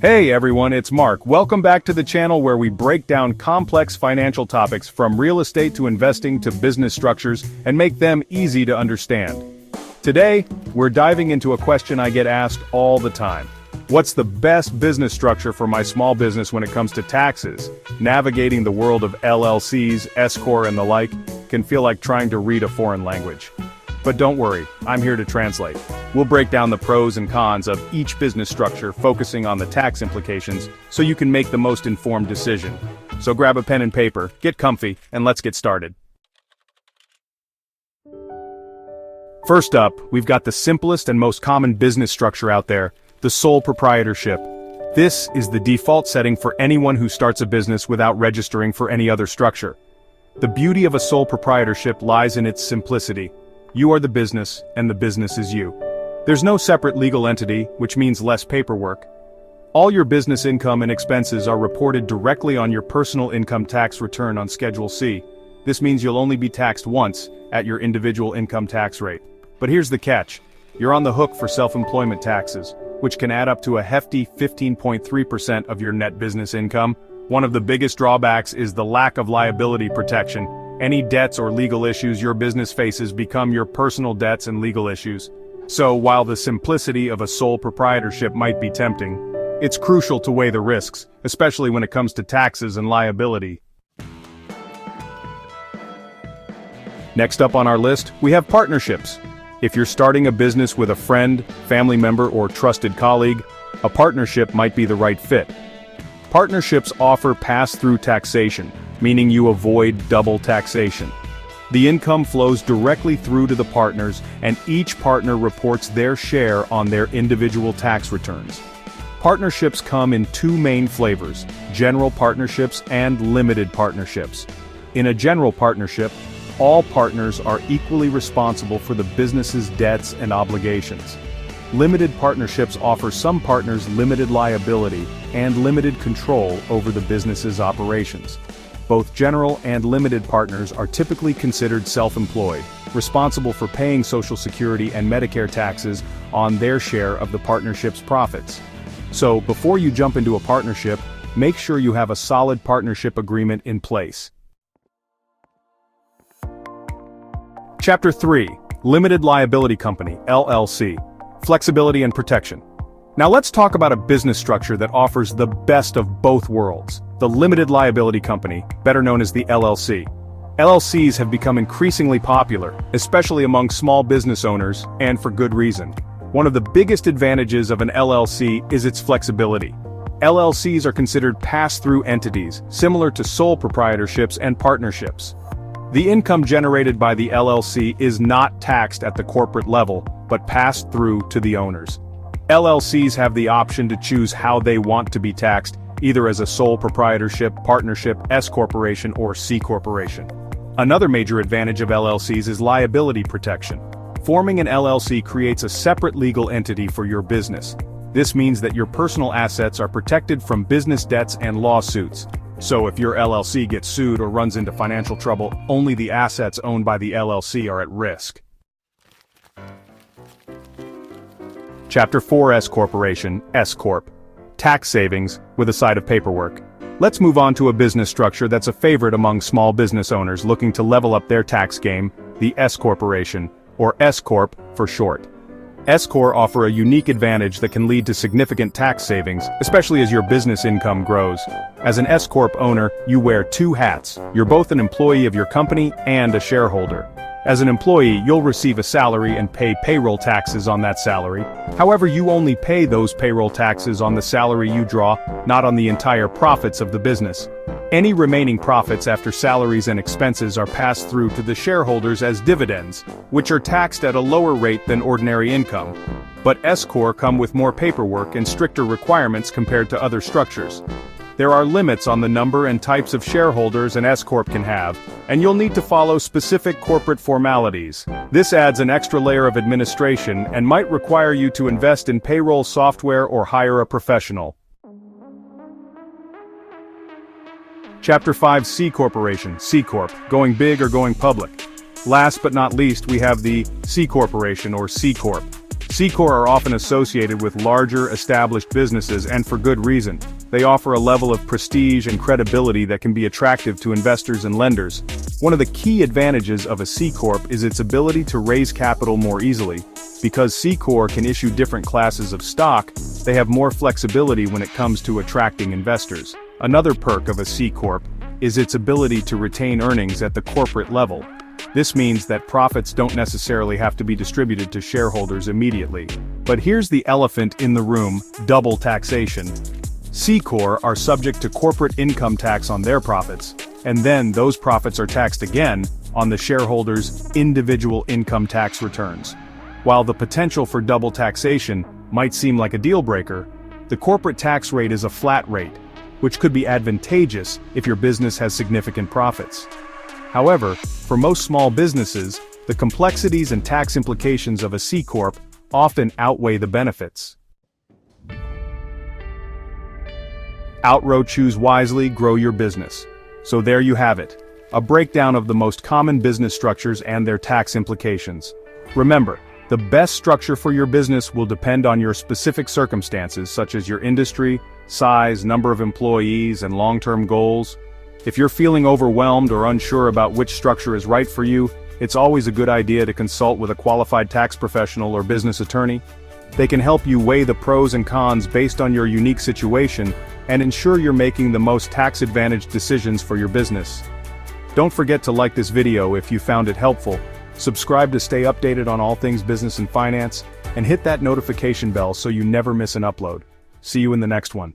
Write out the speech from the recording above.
Hey everyone, it's Mark. Welcome back to the channel where we break down complex financial topics from real estate to investing to business structures and make them easy to understand. Today, we're diving into a question I get asked all the time. What's the best business structure for my small business when it comes to taxes? Navigating the world of LLCs, S-Corp and the like can feel like trying to read a foreign language. But don't worry, I'm here to translate. We'll break down the pros and cons of each business structure, focusing on the tax implications, so you can make the most informed decision. So grab a pen and paper, get comfy, and let's get started. First up, we've got the simplest and most common business structure out there, the sole proprietorship. This is the default setting for anyone who starts a business without registering for any other structure. The beauty of a sole proprietorship lies in its simplicity. You are the business, and the business is you. There's no separate legal entity, which means less paperwork. All your business income and expenses are reported directly on your personal income tax return on Schedule C. This means you'll only be taxed once, at your individual income tax rate. But here's the catch. You're on the hook for self-employment taxes, which can add up to a hefty 15.3% of your net business income. One of the biggest drawbacks is the lack of liability protection. Any debts or legal issues your business faces become your personal debts and legal issues. So while the simplicity of a sole proprietorship might be tempting, it's crucial to weigh the risks, especially when it comes to taxes and liability. Next up on our list, we have partnerships. If you're starting a business with a friend, family member, or trusted colleague, a partnership might be the right fit. Partnerships offer pass-through taxation, meaning you avoid double taxation. The income flows directly through to the partners, and each partner reports their share on their individual tax returns. Partnerships come in two main flavors: general partnerships and limited partnerships. In a general partnership, all partners are equally responsible for the business's debts and obligations. Limited partnerships offer some partners limited liability and limited control over the business's operations. Both general and limited partners are typically considered self-employed, responsible for paying Social Security and Medicare taxes on their share of the partnership's profits. So, before you jump into a partnership, make sure you have a solid partnership agreement in place. Chapter 3. Limited Liability Company, LLC. Flexibility and protection. Now let's talk about a business structure that offers the best of both worlds. The Limited Liability Company, better known as the LLC. LLCs have become increasingly popular, especially among small business owners, and for good reason. One of the biggest advantages of an LLC is its flexibility. LLCs are considered pass-through entities, similar to sole proprietorships and partnerships. The income generated by the LLC is not taxed at the corporate level, but passed through to the owners. LLCs have the option to choose how they want to be taxed, either as a sole proprietorship, partnership, S corporation, or C corporation. Another major advantage of LLCs is liability protection. Forming an LLC creates a separate legal entity for your business. This means that your personal assets are protected from business debts and lawsuits. So if your LLC gets sued or runs into financial trouble, only the assets owned by the LLC are at risk. Chapter 4. S Corporation, S-Corp. Tax savings, with a side of paperwork. Let's move on to a business structure that's a favorite among small business owners looking to level up their tax game, the S Corporation, or S-Corp for short. S-Corp offer a unique advantage that can lead to significant tax savings, especially as your business income grows. As an S-Corp owner, you wear two hats. You're both an employee of your company and a shareholder. As an employee, you'll receive a salary and pay payroll taxes on that salary. However, you only pay those payroll taxes on the salary you draw, not on the entire profits of the business. Any remaining profits after salaries and expenses are passed through to the shareholders as dividends, which are taxed at a lower rate than ordinary income. But S-Corp come with more paperwork and stricter requirements compared to other structures. There are limits on the number and types of shareholders an S-Corp can have, and you'll need to follow specific corporate formalities. This adds an extra layer of administration and might require you to invest in payroll software or hire a professional. Chapter 5. C Corporation, C Corp, going big or going public. Last but not least, we have the C Corporation or C Corp. C-Corp are often associated with larger, established businesses, and for good reason. They offer a level of prestige and credibility that can be attractive to investors and lenders. One of the key advantages of a C-Corp is its ability to raise capital more easily. Because C-Corp can issue different classes of stock, they have more flexibility when it comes to attracting investors. Another perk of a C-Corp is its ability to retain earnings at the corporate level. This means that profits don't necessarily have to be distributed to shareholders immediately. But here's the elephant in the room: double taxation. C-Corp are subject to corporate income tax on their profits, and then those profits are taxed again on the shareholders' individual income tax returns. While the potential for double taxation might seem like a deal breaker, the corporate tax rate is a flat rate, which could be advantageous if your business has significant profits. However, for most small businesses, the complexities and tax implications of a C-Corp often outweigh the benefits. Outro: choose wisely, grow your business. So there you have it, a breakdown of the most common business structures and their tax implications. Remember, the best structure for your business will depend on your specific circumstances, such as your industry, size, number of employees, and long-term goals. If you're feeling overwhelmed or unsure about which structure is right for you, it's always a good idea to consult with a qualified tax professional or business attorney. They can help you weigh the pros and cons based on your unique situation and ensure you're making the most tax-advantaged decisions for your business. Don't forget to like this video if you found it helpful, subscribe to stay updated on all things business and finance, and hit that notification bell so you never miss an upload. See you in the next one.